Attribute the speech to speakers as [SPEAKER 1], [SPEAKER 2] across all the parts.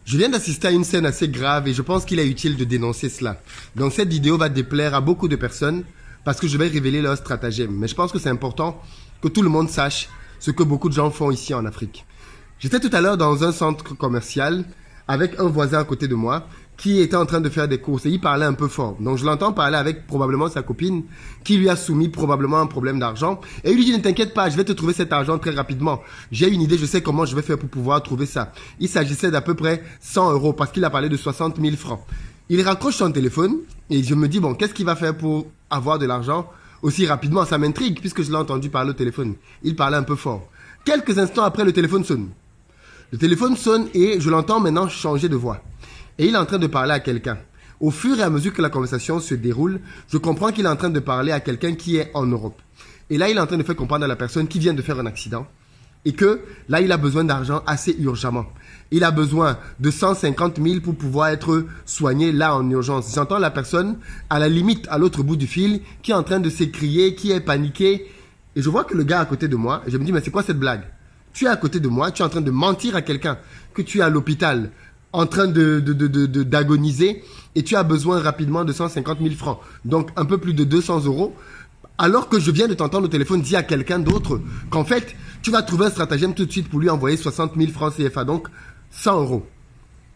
[SPEAKER 1] Je viens d'assister à une scène assez grave et je pense qu'il est utile de dénoncer cela. Donc cette vidéo va déplaire à beaucoup de personnes parce que je vais révéler leur stratagème. Mais je pense que c'est important que tout le monde sache ce que beaucoup de gens font ici en Afrique. J'étais tout à l'heure dans un centre commercial avec un voisin à côté de moi qui était en train de faire des courses et il parlait un peu fort. Donc je l'entends parler avec probablement sa copine qui lui a soumis probablement un problème d'argent. Et il lui dit, ne t'inquiète pas, je vais te trouver cet argent très rapidement. J'ai une idée, je sais comment je vais faire pour pouvoir trouver ça. Il s'agissait d'à peu près 100 € parce qu'il a parlé de 60 000 francs. Il raccroche son téléphone et je me dis, bon, qu'est-ce qu'il va faire pour avoir de l'argent aussi rapidement? Ça m'intrigue puisque je l'ai entendu parler au téléphone. Il parlait un peu fort. Quelques instants après, le téléphone sonne. Le téléphone sonne et je l'entends maintenant changer de voix. Et il est en train de parler à quelqu'un. Au fur et à mesure que la conversation se déroule, je comprends qu'il est en train de parler à quelqu'un qui est en Europe. Et là, il est en train de faire comprendre à la personne qui vient de faire un accident et que là, il a besoin d'argent assez urgemment. Il a besoin de 150 000 pour pouvoir être soigné là en urgence. J'entends la personne à la limite, à l'autre bout du fil, qui est en train de s'écrier, qui est paniqué. Et je vois que le gars à côté de moi, je me dis, mais c'est quoi cette blague? Tu es à côté de moi, tu es en train de mentir à quelqu'un que tu es à l'hôpital, en train d'agoniser et tu as besoin rapidement de 150 000 francs. Donc un peu plus de 200 €. Alors que je viens de t'entendre au téléphone dire à quelqu'un d'autre qu'en fait, tu vas trouver un stratagème tout de suite pour lui envoyer 60 000 francs CFA, donc 100 €.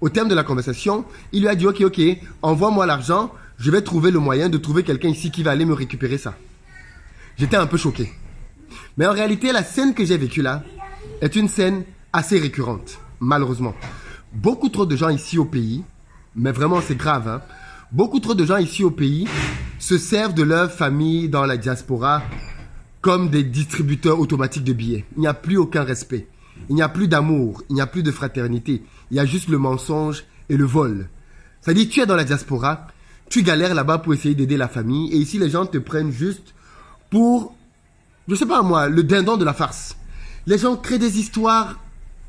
[SPEAKER 1] Au terme de la conversation, il lui a dit, ok, envoie-moi l'argent, je vais trouver le moyen de trouver quelqu'un ici qui va aller me récupérer ça. J'étais un peu choqué. Mais en réalité, la scène que j'ai vécue là est une scène assez récurrente, malheureusement. Beaucoup trop de gens ici au pays, mais vraiment c'est grave, hein, beaucoup trop de gens ici au pays se servent de leur famille dans la diaspora comme des distributeurs automatiques de billets. Il n'y a plus aucun respect, il n'y a plus d'amour, il n'y a plus de fraternité, il y a juste le mensonge et le vol. C'est-à-dire, tu es dans la diaspora, tu galères là-bas pour essayer d'aider la famille et ici les gens te prennent juste pour, je sais pas moi, le dindon de la farce. Les gens créent des histoires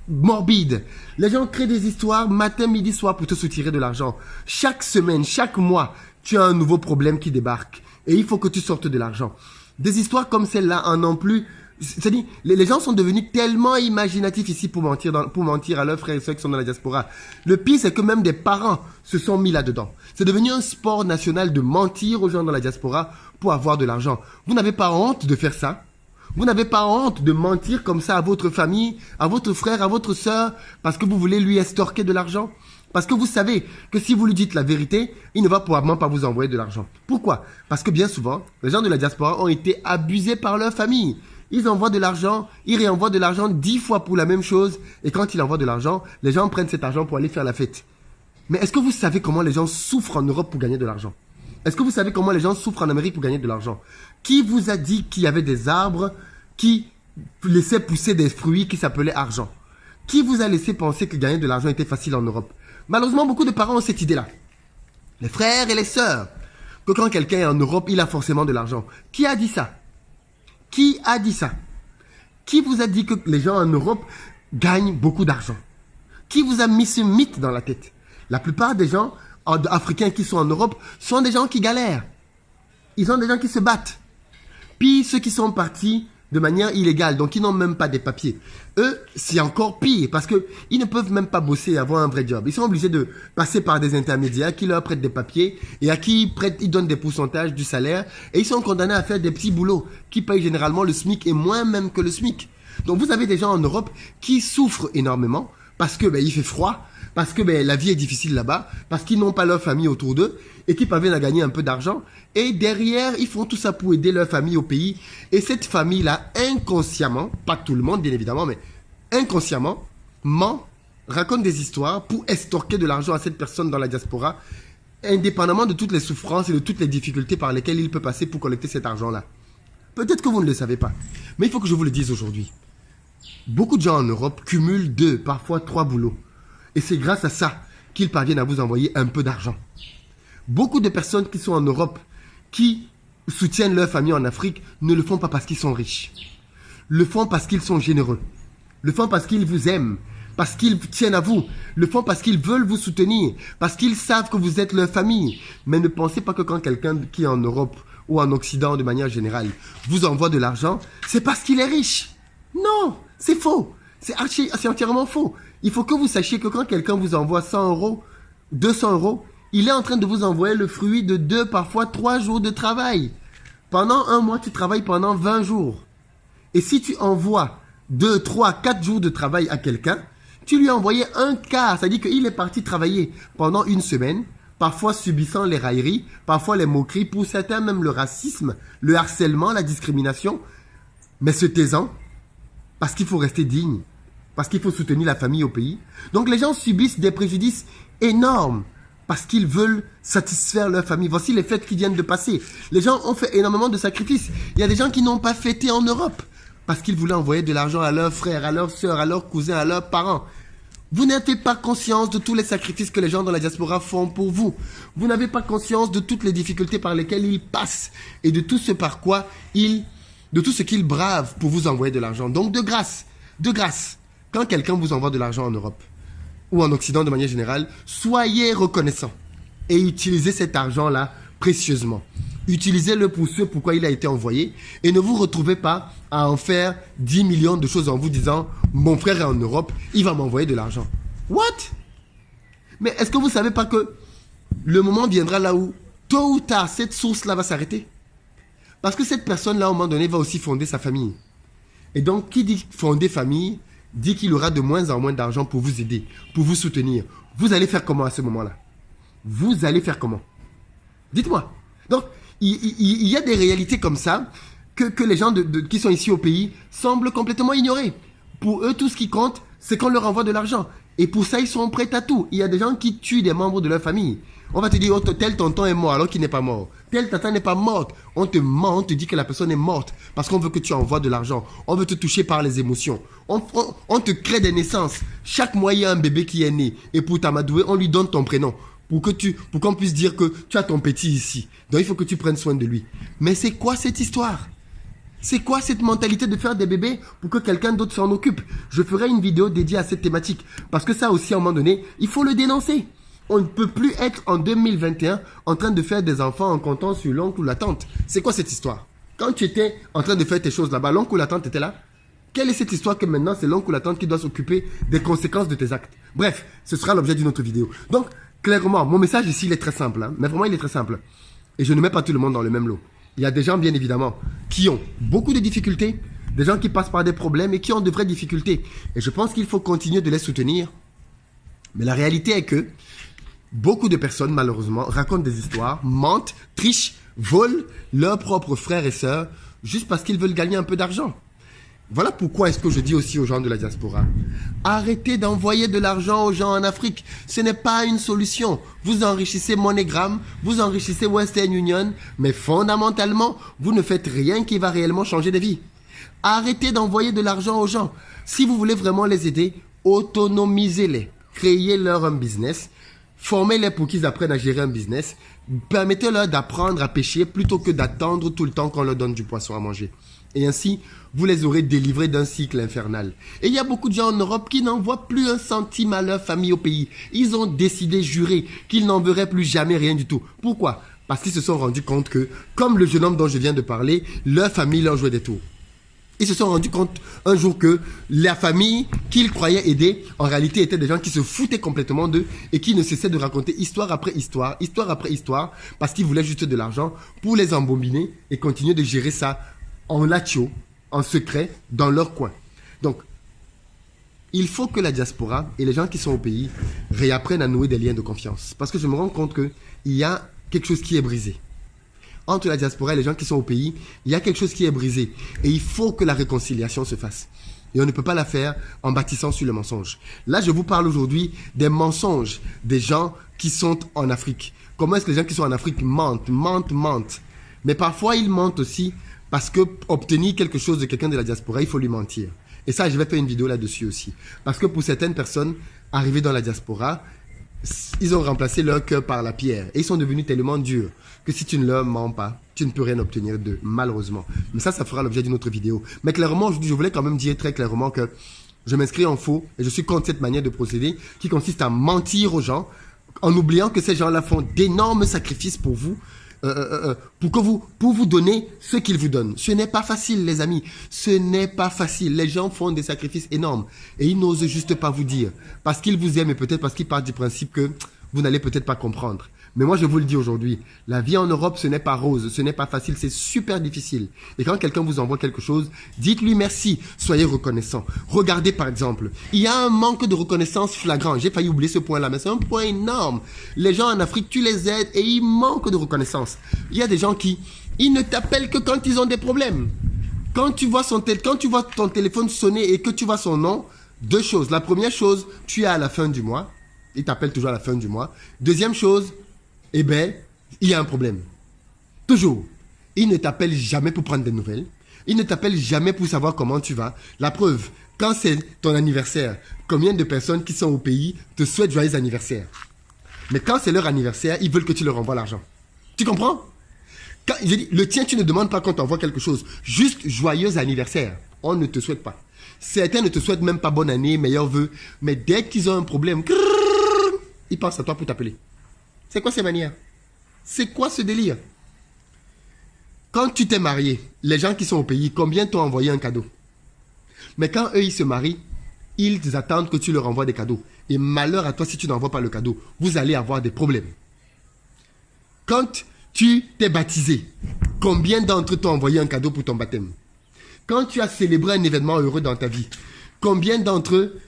[SPEAKER 1] morbide. Les gens créent des histoires matin, midi, soir pour te soutirer de l'argent. Chaque semaine, chaque mois, tu as un nouveau problème qui débarque. Et il faut que tu sortes de l'argent. Des histoires comme celle-là en ont plus. C'est-à-dire, les gens sont devenus tellement imaginatifs ici pour mentir à leurs frères et sœurs qui sont dans la diaspora. Le pire, c'est que même des parents se sont mis là-dedans. C'est devenu un sport national de mentir aux gens dans la diaspora pour avoir de l'argent. Vous n'avez pas honte de faire ça? Vous n'avez pas honte de mentir comme ça à votre famille, à votre frère, à votre sœur, parce que vous voulez lui estorquer de l'argent? Parce que vous savez que si vous lui dites la vérité, il ne va probablement pas vous envoyer de l'argent. Pourquoi? Parce que bien souvent, les gens de la diaspora ont été abusés par leur famille. Ils envoient de l'argent, ils réenvoient de l'argent 10 fois pour la même chose. Et quand ils envoient de l'argent, les gens prennent cet argent pour aller faire la fête. Mais est-ce que vous savez comment les gens souffrent en Europe pour gagner de l'argent? Est-ce que vous savez comment les gens souffrent en Amérique pour gagner de l'argent? Qui vous a dit qu'il y avait des arbres qui laissaient pousser des fruits qui s'appelaient argent? Qui vous a laissé penser que gagner de l'argent était facile en Europe? Malheureusement, beaucoup de parents ont cette idée-là. Les frères et les sœurs. Que quand quelqu'un est en Europe, il a forcément de l'argent. Qui a dit ça? Qui a dit ça? Qui vous a dit que les gens en Europe gagnent beaucoup d'argent? Qui vous a mis ce mythe dans la tête? La plupart des gens africains qui sont en Europe sont des gens qui galèrent. Ils sont des gens qui se battent. Puis ceux qui sont partis de manière illégale, donc ils n'ont même pas des papiers. Eux, c'est encore pire parce que ils ne peuvent même pas bosser et avoir un vrai job. Ils sont obligés de passer par des intermédiaires qui leur prêtent des papiers et à qui ils donnent des pourcentages du salaire et ils sont condamnés à faire des petits boulots qui payent généralement le SMIC et moins même que le SMIC. Donc vous avez des gens en Europe qui souffrent énormément parce que il fait froid, parce que la vie est difficile là-bas, parce qu'ils n'ont pas leur famille autour d'eux et qui parviennent à gagner un peu d'argent. Et derrière, ils font tout ça pour aider leur famille au pays. Et cette famille-là, inconsciemment, pas tout le monde bien évidemment, mais inconsciemment, raconte des histoires pour estorquer de l'argent à cette personne dans la diaspora, indépendamment de toutes les souffrances et de toutes les difficultés par lesquelles il peut passer pour collecter cet argent-là. Peut-être que vous ne le savez pas, mais il faut que je vous le dise aujourd'hui. Beaucoup de gens en Europe cumulent 2, parfois 3 boulots. Et c'est grâce à ça qu'ils parviennent à vous envoyer un peu d'argent. Beaucoup de personnes qui sont en Europe, qui soutiennent leur famille en Afrique, ne le font pas parce qu'ils sont riches. Le font parce qu'ils sont généreux. Le font parce qu'ils vous aiment, parce qu'ils tiennent à vous. Le font parce qu'ils veulent vous soutenir, parce qu'ils savent que vous êtes leur famille. Mais ne pensez pas que quand quelqu'un qui est en Europe ou en Occident de manière générale vous envoie de l'argent, c'est parce qu'il est riche. Non, c'est faux. C'est entièrement faux. Il faut que vous sachiez que quand quelqu'un vous envoie 100 euros, 200 euros, il est en train de vous envoyer le fruit de 2, parfois 3 jours de travail. Pendant un mois, tu travailles pendant 20 jours. Et si tu envoies 2, 3, 4 jours de travail à quelqu'un, tu lui as envoyé un quart. C'est-à-dire qu'il est parti travailler pendant une semaine, parfois subissant les railleries, parfois les moqueries, pour certains même le racisme, le harcèlement, la discrimination, mais se taisant, parce qu'il faut rester digne, parce qu'il faut soutenir la famille au pays. Donc les gens subissent des préjudices énormes, parce qu'ils veulent satisfaire leur famille. Voici les fêtes qui viennent de passer. Les gens ont fait énormément de sacrifices. Il y a des gens qui n'ont pas fêté en Europe, parce qu'ils voulaient envoyer de l'argent à leurs frères, à leurs sœurs, à leurs cousins, à leurs parents. Vous n'avez pas conscience de tous les sacrifices que les gens dans la diaspora font pour vous. Vous n'avez pas conscience de toutes les difficultés par lesquelles ils passent et de tout ce par quoi de tout ce qu'ils bravent pour vous envoyer de l'argent. Donc de grâce, quand quelqu'un vous envoie de l'argent en Europe ou en Occident de manière générale, soyez reconnaissants et utilisez cet argent-là précieusement. Utilisez-le pour ce pourquoi il a été envoyé et ne vous retrouvez pas à en faire 10 millions de choses en vous disant « Mon frère est en Europe, il va m'envoyer de l'argent. » What? Mais est-ce que vous ne savez pas que le moment viendra là où, tôt ou tard, cette source-là va s'arrêter? Parce que cette personne-là, à un moment donné, va aussi fonder sa famille. Et donc, qui dit fonder famille, dit qu'il aura de moins en moins d'argent pour vous aider, pour vous soutenir. Vous allez faire comment à ce moment-là? Vous allez faire comment? Dites-moi. Donc, il y a des réalités comme ça que les gens qui sont ici au pays semblent complètement ignorer. Pour eux, tout ce qui compte, c'est qu'on leur envoie de l'argent. Et pour ça, ils sont prêts à tout. Il y a des gens qui tuent des membres de leur famille. On va te dire, oh, tel tonton est mort alors qu'il n'est pas mort. Tel tata n'est pas morte. On te ment, on te dit que la personne est morte parce qu'on veut que tu envoies de l'argent. On veut te toucher par les émotions. On te crée des naissances. Chaque mois, il y a un bébé qui est né. Et pour t'amadouer, on lui donne ton prénom. Pour qu'on puisse dire que tu as ton petit ici. Donc il faut que tu prennes soin de lui. Mais c'est quoi cette histoire? C'est quoi cette mentalité de faire des bébés pour que quelqu'un d'autre s'en occupe? Je ferai une vidéo dédiée à cette thématique. Parce que ça aussi, à un moment donné, il faut le dénoncer. On ne peut plus être en 2021 en train de faire des enfants en comptant sur l'oncle ou la tante. C'est quoi cette histoire? Quand tu étais en train de faire tes choses là-bas, l'oncle ou la tante était là? Quelle est cette histoire que maintenant c'est l'oncle ou la tante qui doit s'occuper des conséquences de tes actes? Bref, ce sera l'objet d'une autre vidéo. Donc, clairement, mon message ici, il est très simple. Hein, mais vraiment, il est très simple. Et je ne mets pas tout le monde dans le même lot. Il y a des gens, bien évidemment, qui ont beaucoup de difficultés, des gens qui passent par des problèmes et qui ont de vraies difficultés. Et je pense qu'il faut continuer de les soutenir. Mais la réalité est que beaucoup de personnes, malheureusement, racontent des histoires, mentent, trichent, volent leurs propres frères et sœurs juste parce qu'ils veulent gagner un peu d'argent. Voilà pourquoi est-ce que je dis aussi aux gens de la diaspora, arrêtez d'envoyer de l'argent aux gens en Afrique. Ce n'est pas une solution. Vous enrichissez MoneyGram, vous enrichissez Western Union, mais fondamentalement, vous ne faites rien qui va réellement changer de vie. Arrêtez d'envoyer de l'argent aux gens. Si vous voulez vraiment les aider, autonomisez-les. Créez-leur un business. Formez-les pour qu'ils apprennent à gérer un business. Permettez-leur d'apprendre à pêcher plutôt que d'attendre tout le temps qu'on leur donne du poisson à manger. Et ainsi, vous les aurez délivrés d'un cycle infernal. Et il y a beaucoup de gens en Europe qui n'envoient plus un centime à leur famille au pays. Ils ont décidé, juré, qu'ils n'enverraient plus jamais rien du tout. Pourquoi? Parce qu'ils se sont rendus compte que, comme le jeune homme dont je viens de parler, leur famille leur jouait des tours. Ils se sont rendus compte un jour que la famille qu'ils croyaient aider, en réalité étaient des gens qui se foutaient complètement d'eux et qui ne cessaient de raconter histoire après histoire, parce qu'ils voulaient juste de l'argent pour les embobiner et continuer de gérer ça en latio, en secret, dans leur coin. Donc, il faut que la diaspora et les gens qui sont au pays réapprennent à nouer des liens de confiance. Parce que je me rends compte qu'il y a quelque chose qui est brisé. Entre la diaspora et les gens qui sont au pays, il y a quelque chose qui est brisé. Et il faut que la réconciliation se fasse. Et on ne peut pas la faire en bâtissant sur le mensonge. Là, je vous parle aujourd'hui des mensonges des gens qui sont en Afrique. Comment est-ce que les gens qui sont en Afrique mentent. Mais parfois, ils mentent aussi parce que obtenir quelque chose de quelqu'un de la diaspora, il faut lui mentir. Et ça, je vais faire une vidéo là-dessus aussi. Parce que pour certaines personnes arrivées dans la diaspora, ils ont remplacé leur cœur par la pierre. Et ils sont devenus tellement durs que si tu ne leur mens pas, tu ne peux rien obtenir d'eux, malheureusement. Mais ça fera l'objet d'une autre vidéo. Mais clairement, je voulais quand même dire très clairement que je m'inscris en faux et je suis contre cette manière de procéder qui consiste à mentir aux gens en oubliant que ces gens-là font d'énormes sacrifices pour vous. pour vous donner ce qu'ils vous donnent. Ce n'est pas facile, les amis. Ce n'est pas facile. Les gens font des sacrifices énormes et ils n'osent juste pas vous dire parce qu'ils vous aiment et peut-être parce qu'ils partent du principe que vous n'allez peut-être pas comprendre. Mais moi, je vous le dis aujourd'hui, la vie en Europe, ce n'est pas rose, ce n'est pas facile, c'est super difficile. Et quand quelqu'un vous envoie quelque chose, dites-lui merci, soyez reconnaissant. Regardez par exemple, il y a un manque de reconnaissance flagrant. J'ai failli oublier ce point-là, mais c'est un point énorme. Les gens en Afrique, tu les aides et ils manquent de reconnaissance. Il y a des gens ils ne t'appellent que quand ils ont des problèmes. Quand tu vois ton téléphone sonner et que tu vois son nom, deux choses. La première chose, tu es à la fin du mois. Il t'appelle toujours à la fin du mois. Deuxième chose, eh bien, il y a un problème. Toujours. Il ne t'appelle jamais pour prendre des nouvelles. Il ne t'appelle jamais pour savoir comment tu vas. La preuve, quand c'est ton anniversaire, combien de personnes qui sont au pays te souhaitent joyeux anniversaire. Mais quand c'est leur anniversaire, ils veulent que tu leur envoies l'argent. Tu comprends? Je dis, le tien, tu ne demandes pas qu'on t'envoie quelque chose. Juste joyeux anniversaire. On ne te souhaite pas. Certains ne te souhaitent même pas bonne année, meilleurs vœux. Mais dès qu'ils ont un problème, ils pensent à toi pour t'appeler. C'est quoi ces manières? C'est quoi ce délire? Quand tu t'es marié, les gens qui sont au pays, combien t'ont envoyé un cadeau? Mais quand eux, ils se marient, ils attendent que tu leur envoies des cadeaux. Et malheur à toi si tu n'envoies pas le cadeau. Vous allez avoir des problèmes. Quand tu t'es baptisé, combien d'entre eux t'ont envoyé un cadeau pour ton baptême? Quand tu as célébré un événement heureux dans ta vie, combien d'entre eux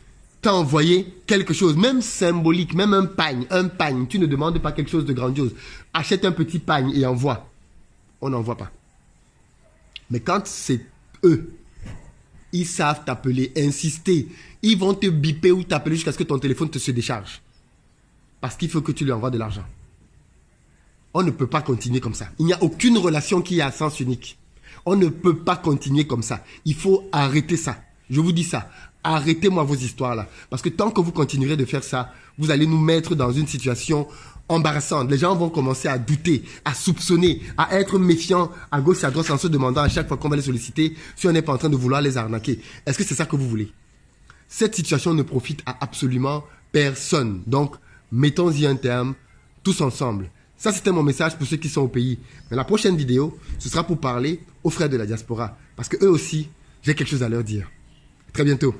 [SPEAKER 1] t'as envoyé quelque chose, même symbolique, même un pagne, tu ne demandes pas quelque chose de grandiose. Achète un petit pagne et envoie. On n'envoie pas. Mais quand c'est eux, ils savent t'appeler, insister. Ils vont te biper ou t'appeler jusqu'à ce que ton téléphone se décharge. Parce qu'il faut que tu lui envoies de l'argent. On ne peut pas continuer comme ça. Il n'y a aucune relation qui est à sens unique. On ne peut pas continuer comme ça. Il faut arrêter ça. Je vous dis ça. Arrêtez-moi vos histoires là. Parce que tant que vous continuerez de faire ça, vous allez nous mettre dans une situation embarrassante. Les gens vont commencer à douter, à soupçonner, à être méfiants à gauche et à droite en se demandant à chaque fois qu'on va les solliciter si on n'est pas en train de vouloir les arnaquer. Est-ce que c'est ça que vous voulez? Cette situation ne profite à absolument personne. Donc, mettons-y un terme, tous ensemble. Ça, c'était mon message pour ceux qui sont au pays. Mais la prochaine vidéo, ce sera pour parler aux frères de la diaspora. Parce que eux aussi, j'ai quelque chose à leur dire. Très bientôt.